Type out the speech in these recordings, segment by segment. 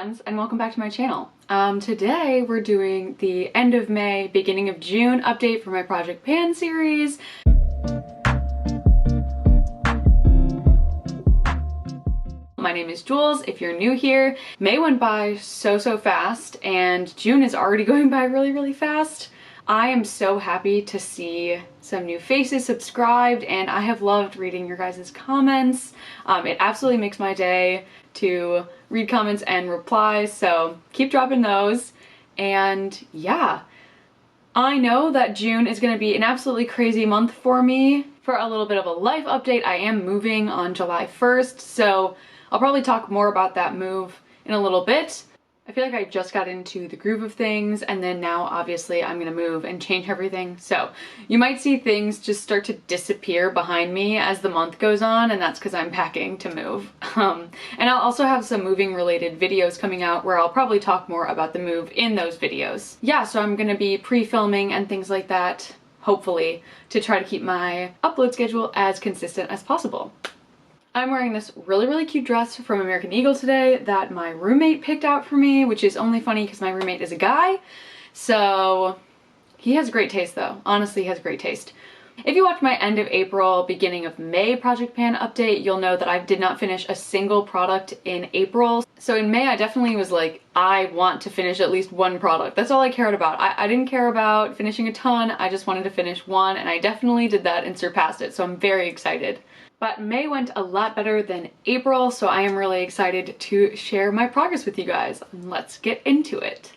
friends, and welcome back to my channel. Today we're doing the end of May, beginning of June update for my Project Pan series. My name is Jules, if you're new here. May went by so fast, and June is already going by really fast. I am so happy to see some new faces subscribed, and I have loved reading your guys' comments. It absolutely makes my day to read comments and replies, so keep dropping those. And yeah, I know that June is going to be an absolutely crazy month for me. For a little bit of a life update, I am moving on July 1st, so I'll probably talk more about that move in a little bit. I feel like I just got into the groove of things, and then now obviously I'm gonna move and change everything. So you might see things just start to disappear behind me as the month goes on, and that's because I'm packing to move. And I'll also have some moving related videos coming out where I'll probably talk more about the move in those videos. Yeah, so I'm gonna be pre-filming and things like that, hopefully, to try to keep my upload schedule as consistent as possible. I'm wearing this really cute dress from American Eagle today that my roommate picked out for me, which is only funny because my roommate is a guy. So he has great taste though. Honestly, he has great taste. If you watch my end of April, beginning of May Project Pan update, you'll know that I did not finish a single product in April. So in May, I definitely was like, I want to finish at least one product. That's all I cared about. I didn't care about finishing a ton. I just wanted to finish one, and I definitely did that and surpassed it. So I'm very excited. But May went a lot better than April, so I am really excited to share my progress with you guys. Let's get into it.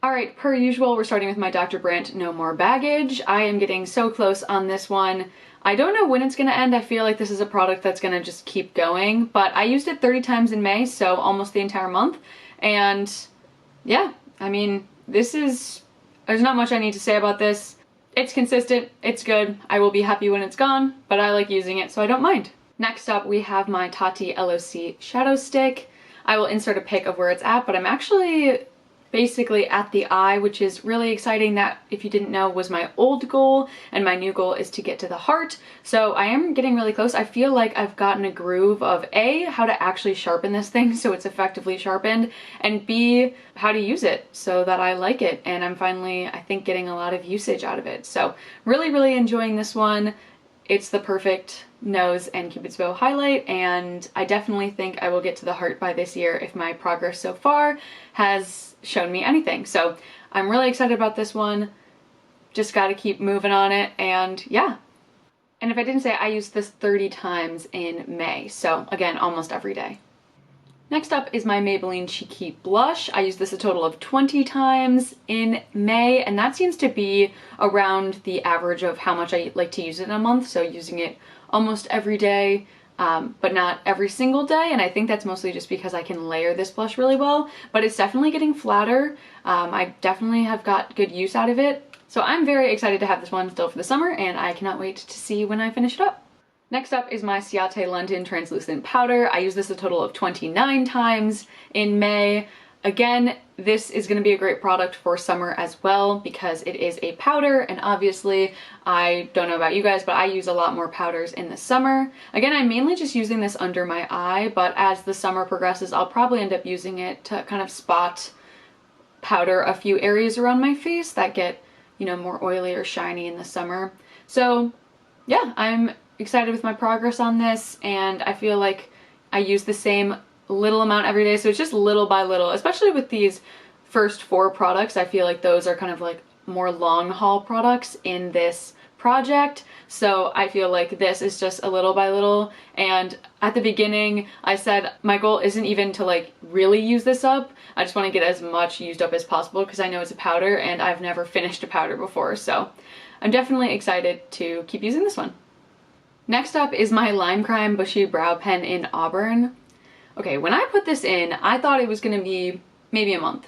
Alright, per usual, we're starting with my Dr. Brandt No More Baggage. I am getting so close on this one. I don't know when it's gonna end. I feel like this is a product that's gonna just keep going, but I used it 30 times in May, so almost the entire month. And yeah, I mean, there's not much I need to say about this. It's consistent, it's good, I will be happy when it's gone, but I like using it, so I don't mind. Next up, we have my Tati LOC Shadow Stick. I will insert a pic of where it's at, but I'm actually basically at the eye, which is really exciting. That, if you didn't know, was my old goal, and my new goal is to get to the heart. So I am getting really close. I feel like I've gotten a groove of A, how to actually sharpen this thing so it's effectively sharpened, and B, how to use it so that I like it. And I'm finally, I think, getting a lot of usage out of it. So really enjoying this one. It's the perfect nose and Cupid's bow highlight, and I definitely think I will get to the heart by this year if my progress so far has shown me anything. So I'm really excited about this one. Just gotta keep moving on it, and yeah. And if I didn't say, I used this 30 times in May, so again, almost every day. Next up is my Maybelline Cheeky Blush. I used this a total of 20 times in May, and that seems to be around the average of how much I like to use it in a month, so using it almost every day, but not every single day, and I think that's mostly just because I can layer this blush really well, but it's definitely getting flatter. I definitely have got good use out of it, so I'm very excited to have this one still for the summer, and I cannot wait to see when I finish it up. Next up is my Ciate London Translucent Powder. I used this a total of 29 times in May. Again, this is going to be a great product for summer as well because it is a powder, and obviously, I don't know about you guys, but I use a lot more powders in the summer. Again, I'm mainly just using this under my eye, but as the summer progresses, I'll probably end up using it to kind of spot powder a few areas around my face that get, you know, more oily or shiny in the summer. So yeah, I'm excited with my progress on this, and I feel like I use the same little amount every day, so it's just little by little, especially with these first 4 products. I feel like those are kind of like more long haul products in this project, so I feel like this is just a little by little. And at the beginning I said my goal isn't even to like really use this up, I just want to get as much used up as possible because I know it's a powder and I've never finished a powder before, so I'm definitely excited to keep using this one. Next up is my Lime Crime Bushy Brow Pen in Auburn. Okay, when I put this in, I thought it was gonna be maybe a month.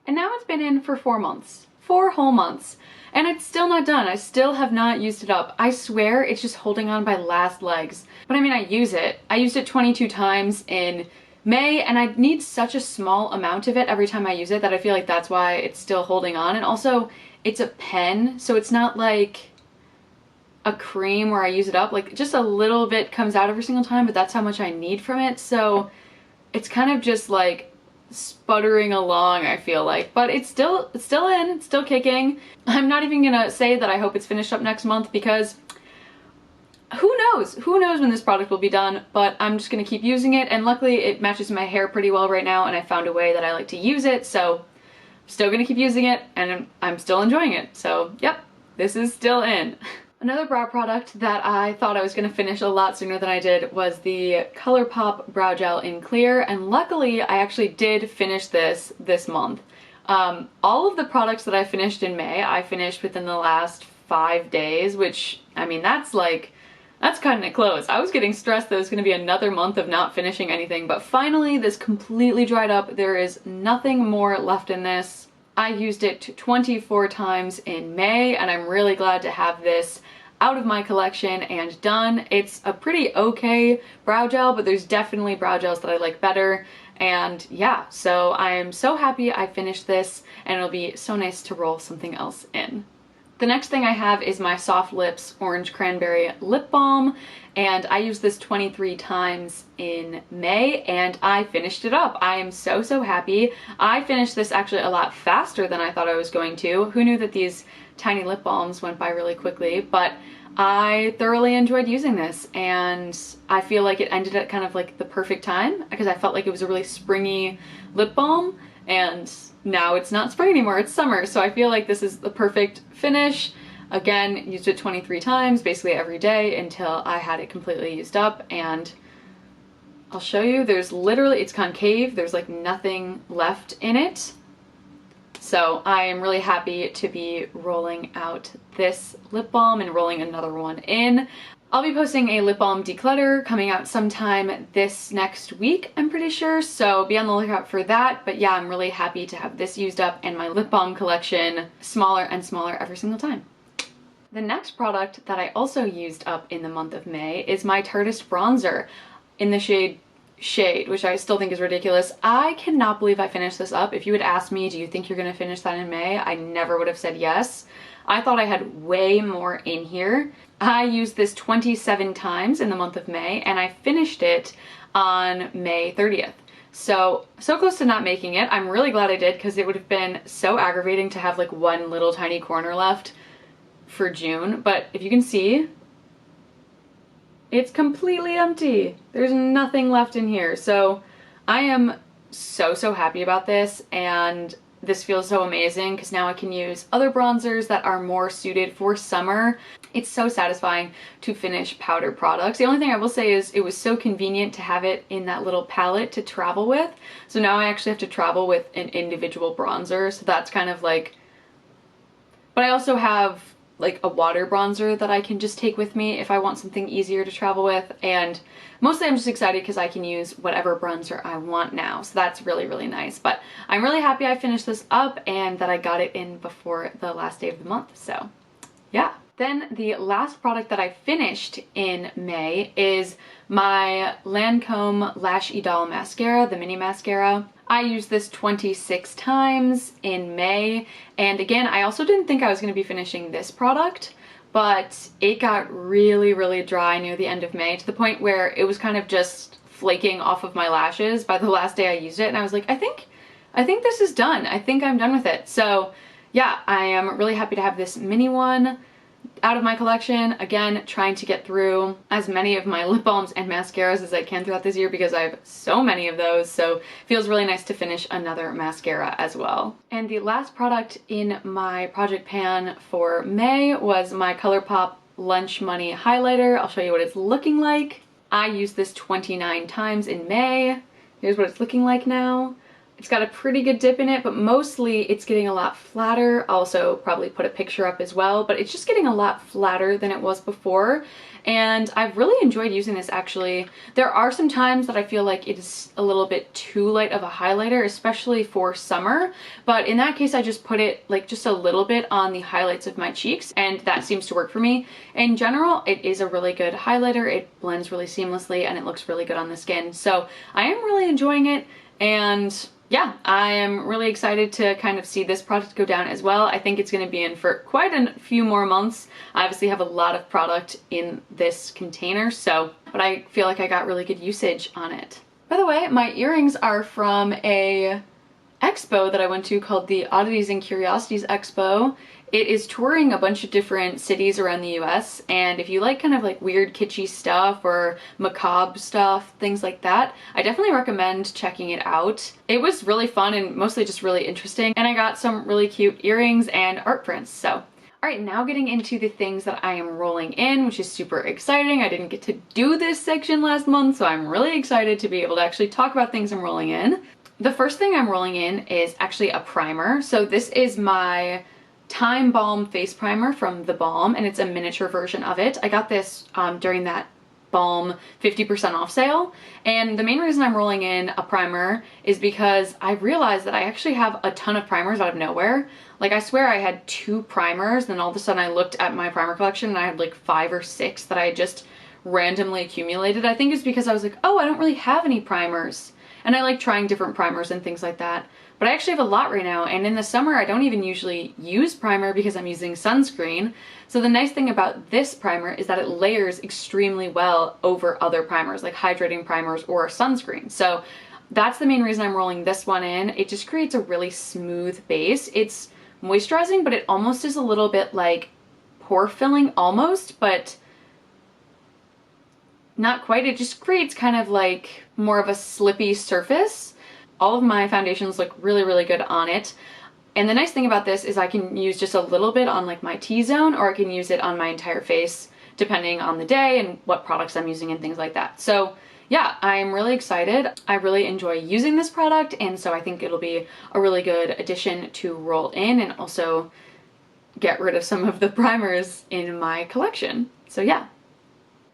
And now it's been in for 4 months. 4 whole months. And it's still not done. I still have not used it up. I swear it's just holding on by last legs. But I mean, I use it. I used it 22 times in May, and I need such a small amount of it every time I use it that I feel like that's why it's still holding on. And also, it's a pen, so it's not like a cream where I use it up. Like, just a little bit comes out every single time, but that's how much I need from it. So it's kind of just like sputtering along, I feel like, but it's still in, it's still kicking. I'm not even gonna say that I hope it's finished up next month because who knows when this product will be done, but I'm just gonna keep using it, and luckily it matches my hair pretty well right now, and I found a way that I like to use it, so I'm still gonna keep using it, and I'm still enjoying it. So yep, this is still in. Another brow product that I thought I was gonna finish a lot sooner than I did was the ColourPop Brow Gel in Clear, and luckily I actually did finish this month. All of the products that I finished in May, I finished within the last 5 days, which, I mean, that's cutting it close. I was getting stressed that it was gonna be another month of not finishing anything, but finally this completely dried up. There is nothing more left in this. I used it 24 times in May, and I'm really glad to have this out of my collection and done. It's a pretty okay brow gel, but there's definitely brow gels that I like better. And yeah, so I am so happy I finished this, and it'll be so nice to roll something else in. The next thing I have is my Soft Lips Orange Cranberry Lip Balm, and I used this 23 times in May, and I finished it up. I am so happy. I finished this actually a lot faster than I thought I was going to. Who knew that these tiny lip balms went by really quickly, but I thoroughly enjoyed using this, and I feel like it ended at kind of like the perfect time because I felt like it was a really springy lip balm, and now it's not spring anymore, it's summer, so I feel like this is the perfect finish. Again, used it 23 times, basically every day until I had it completely used up, and I'll show you, there's literally, it's concave, there's like nothing left in it. So I am really happy to be rolling out this lip balm and rolling another one in. I'll be posting a lip balm declutter coming out sometime this next week, I'm pretty sure, so be on the lookout for that. But yeah, I'm really happy to have this used up and my lip balm collection smaller and smaller every single time. The next product that I also used up in the month of May is my Tarteist bronzer in the shade Shade, which I still think is ridiculous. I cannot believe I finished this up. If you had asked me, do you think you're gonna finish that in May? I never would have said yes. I thought I had way more in here. I used this 27 times in the month of May, and I finished it on May 30th. So close to not making it. I'm really glad I did, because it would have been so aggravating to have like one little tiny corner left for June. But if you can see, it's completely empty. There's nothing left in here. So I am so happy about this, and this feels so amazing because now I can use other bronzers that are more suited for summer. It's so satisfying to finish powder products. The only thing I will say is it was so convenient to have it in that little palette to travel with. So now I actually have to travel with an individual bronzer. So that's kind of like, but I also have like a water bronzer that I can just take with me if I want something easier to travel with, and mostly I'm just excited because I can use whatever bronzer I want now, so that's really nice. But I'm really happy I finished this up and that I got it in before the last day of the month, so yeah. Then the last product that I finished in May is my Lancome Lash Idole Mascara, the mini mascara. I used this 26 times in May, and again, I also didn't think I was going to be finishing this product, but it got really dry near the end of May to the point where it was kind of just flaking off of my lashes by the last day I used it, and I was like, I think this is done. I think I'm done with it. So yeah, I am really happy to have this mini one out of my collection. Again, trying to get through as many of my lip balms and mascaras as I can throughout this year because I have so many of those, so it feels really nice to finish another mascara as well. And the last product in my project pan for May was my ColourPop Lunch Money highlighter. I'll show you what it's looking like. I used this 29 times in May. Here's what it's looking like now. It's got a pretty good dip in it, but mostly it's getting a lot flatter. I'll also probably put a picture up as well, but it's just getting a lot flatter than it was before. And I've really enjoyed using this actually. There are some times that I feel like it is a little bit too light of a highlighter, especially for summer. But in that case, I just put it like just a little bit on the highlights of my cheeks, and that seems to work for me. In general, it is a really good highlighter. It blends really seamlessly and it looks really good on the skin. So I am really enjoying it, and yeah, I am really excited to kind of see this product go down as well. I think it's going to be in for quite a few more months. I obviously have a lot of product in this container, but I feel like I got really good usage on it. By the way, my earrings are from a expo that I went to called the Oddities and Curiosities Expo. It is touring a bunch of different cities around the US, and if you like kind of like weird kitschy stuff or macabre stuff, things like that, I definitely recommend checking it out. It was really fun and mostly just really interesting, and I got some really cute earrings and art prints, so. Alright, now getting into the things that I am rolling in, which is super exciting. I didn't get to do this section last month, so I'm really excited to be able to actually talk about things I'm rolling in. The first thing I'm rolling in is actually a primer. So this is my Time Balm face primer from The Balm, and it's a miniature version of it. I got this during that Balm 50% off sale, and the main reason I'm rolling in a primer is because I realized that I actually have a ton of primers out of nowhere. Like, I swear I had 2 primers, then all of a sudden I looked at my primer collection and I had like 5 or 6 that I had just randomly accumulated. I think it's because I was like, oh, I don't really have any primers. And I like trying different primers and things like that. But I actually have a lot right now, and in the summer I don't even usually use primer because I'm using sunscreen. So the nice thing about this primer is that it layers extremely well over other primers, like hydrating primers or sunscreen. So that's the main reason I'm rolling this one in. It just creates a really smooth base. It's moisturizing, but it almost is a little bit like pore filling almost, but not quite. It just creates kind of like more of a slippy surface. All of my foundations look really, really good on it. And the nice thing about this is I can use just a little bit on like my T-zone, or I can use it on my entire face depending on the day and what products I'm using and things like that. So yeah, I'm really excited. I really enjoy using this product, and so I think it'll be a really good addition to roll in and also get rid of some of the primers in my collection. So yeah.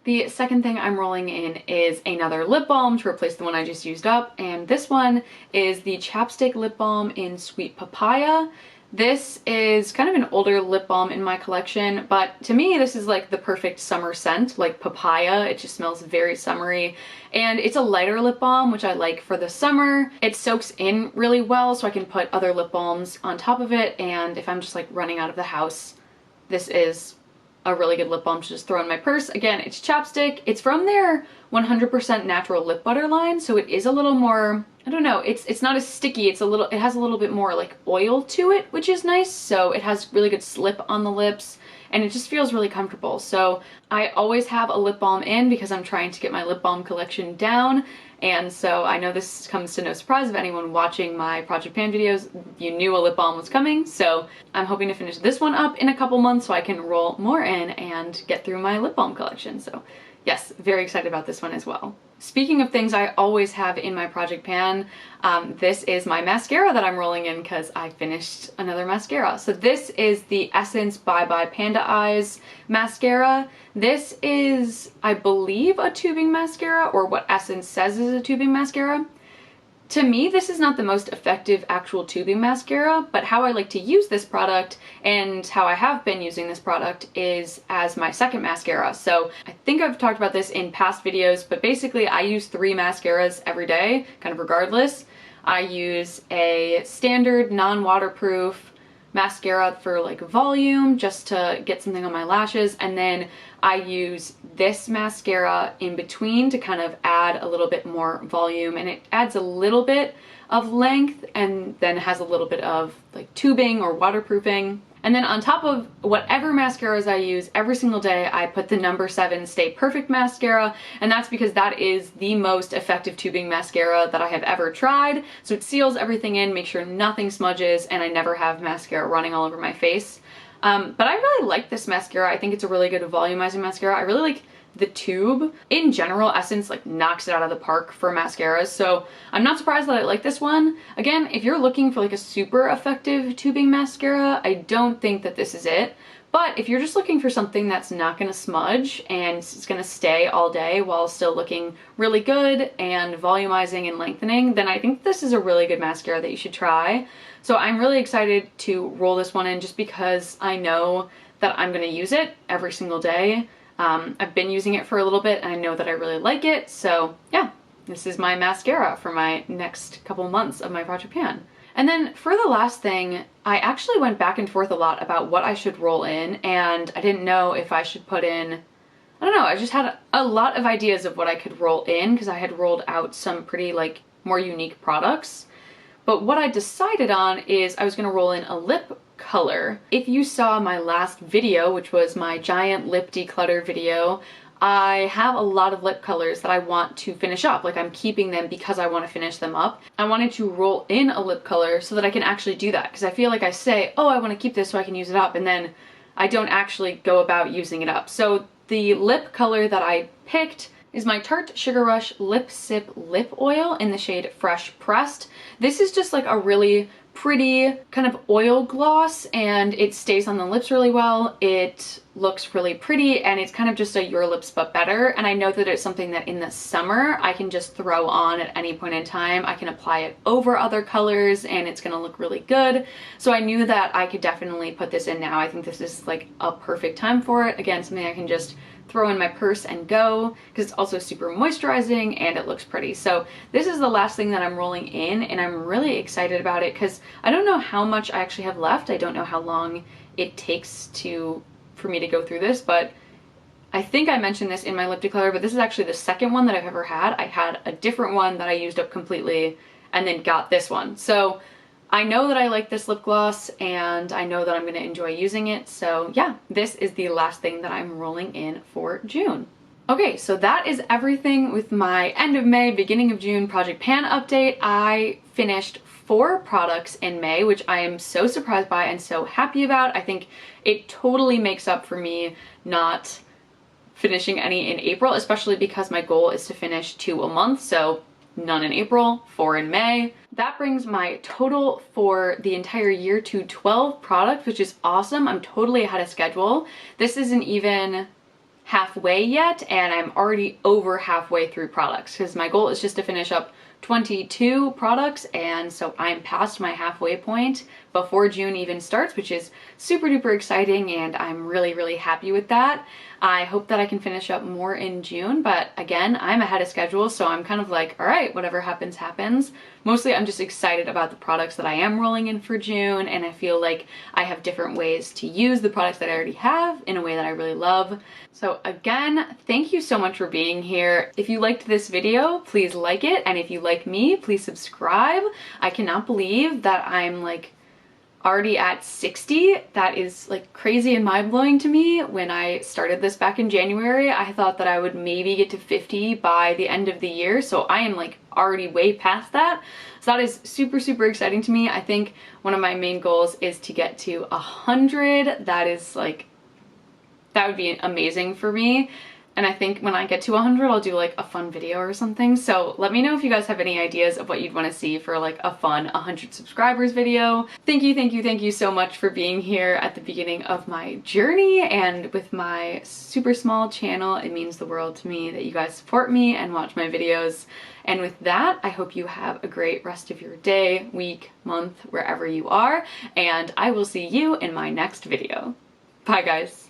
The second thing I'm rolling in is another lip balm to replace the one I just used up, and this one is the Chapstick Lip Balm in Sweet Papaya. This is kind of an older lip balm in my collection, but to me this is like the perfect summer scent, like papaya. It just smells very summery, and it's a lighter lip balm, which I like for the summer. It soaks in really well, so I can put other lip balms on top of it, and if I'm just like running out of the house, this is a really good lip balm to just throw in my purse. Again, it's Chapstick. It's from their 100% natural lip butter line, so it is a little more, I don't know, it's not as sticky. It has a little bit more like oil to it, which is nice. So it has really good slip on the lips, and it just feels really comfortable. So I always have a lip balm in because I'm trying to get my lip balm collection down. And so I know this comes to no surprise if anyone watching my Project Pan videos, you knew a lip balm was coming. So I'm hoping to finish this one up in a couple months so I can roll more in and get through my lip balm collection. So yes, very excited about this one as well. Speaking of things I always have in my Project Pan, this is my mascara that I'm rolling in because I finished another mascara. So this is the Essence Bye Bye Panda Eyes mascara. This is, I believe, a tubing mascara, or what Essence says is a tubing mascara. To me, this is not the most effective actual tubing mascara, but how I like to use this product and how I have been using this product is as my second mascara. So I think I've talked about this in past videos, but basically I use 3 mascaras every day, kind of regardless. I use a standard non-waterproof mascara for like volume, just to get something on my lashes, and then I use this mascara in between to kind of add a little bit more volume, and it adds a little bit of length and then has a little bit of like tubing or waterproofing. And then on top of whatever mascaras I use every single day, I put the number 7 Stay Perfect mascara, and that's because that is the most effective tubing mascara that I have ever tried. So it seals everything in, makes sure nothing smudges, and I never have mascara running all over my face. But I really like this mascara. I think it's a really good volumizing mascara. I really like the tube. In general, Essence like knocks it out of the park for mascaras, so I'm not surprised that I like this one. Again, if you're looking for like a super effective tubing mascara, I don't think that this is it. But if you're just looking for something that's not gonna smudge and it's gonna stay all day while still looking really good and volumizing and lengthening, then I think this is a really good mascara that you should try. So I'm really excited to roll this one in just because I know that I'm gonna use it every single day. I've been using it for a little bit and I know that I really like it, so yeah, this is my mascara for my next couple months of my Project Pan. And then for the last thing, I actually went back and forth a lot about what I should roll in, and I didn't know if I should put in I don't know, I just had a lot of ideas of what I could roll in because I had rolled out some pretty like more unique products. But what I decided on is I was gonna roll in a lip color. If you saw my last video, which was my giant lip declutter video, I have a lot of lip colors that I want to finish up. Like I'm keeping them because I want to finish them up. I wanted to roll in a lip color so that I can actually do that because I feel like I say, oh, I want to keep this so I can use it up, and then I don't actually go about using it up. So the lip color that I picked is my Tarte Sugar Rush Lip Sip Lip Oil in the shade Fresh Pressed. This is just like a really pretty kind of oil gloss, and it stays on the lips really well. It looks really pretty, and it's kind of just a Your Lips But Better, and I know that it's something that in the summer I can just throw on at any point in time. I can apply it over other colors and it's gonna look really good. So I knew that I could definitely put this in now. I think this is like a perfect time for it. Again, something I can just throw in my purse and go, because it's also super moisturizing and it looks pretty. So this is the last thing that I'm rolling in, and I'm really excited about it because I don't know how much I actually have left. I don't know how long it takes for me to go through this, but I think I mentioned this in my lip declutter, but this is actually the second one that I've ever had. I had a different one that I used up completely and then got this one. So I know that I like this lip gloss and I know that I'm going to enjoy using it. So yeah, this is the last thing that I'm rolling in for June. Okay, so that is everything with my end of May, beginning of June Project Pan update. I finished 4 products in May, which I am so surprised by and so happy about. I think it totally makes up for me not finishing any in April, especially because my goal is to finish 2 a month. So none in April, 4 in May. That brings my total for the entire year to 12 products, which is awesome. I'm totally ahead of schedule. This isn't even halfway yet, and I'm already over halfway through products because my goal is just to finish up 22 products, and so I'm past my halfway point before June even starts, which is super duper exciting, and I'm really, really happy with that. I hope that I can finish up more in June, but again, I'm ahead of schedule, so I'm kind of like, all right, whatever happens, happens. Mostly I'm just excited about the products that I am rolling in for June, and I feel like I have different ways to use the products that I already have in a way that I really love. So again, thank you so much for being here. If you liked this video, please like it, and if you like me, please subscribe. I cannot believe that I'm like already at 60. That is like crazy and mind-blowing to me. When I started this back in January, I thought that I would maybe get to 50 by the end of the year, so I am like already way past that. So that is super, super exciting to me. I think one of my main goals is to get to 100. That is like, that would be amazing for me. And I think when I get to 100, I'll do like a fun video or something. So let me know if you guys have any ideas of what you'd want to see for like a fun 100 subscribers video. Thank you so much for being here at the beginning of my journey and with my super small channel. It means the world to me that you guys support me and watch my videos. And with that, I hope you have a great rest of your day, week, month, wherever you are. And I will see you in my next video. Bye guys.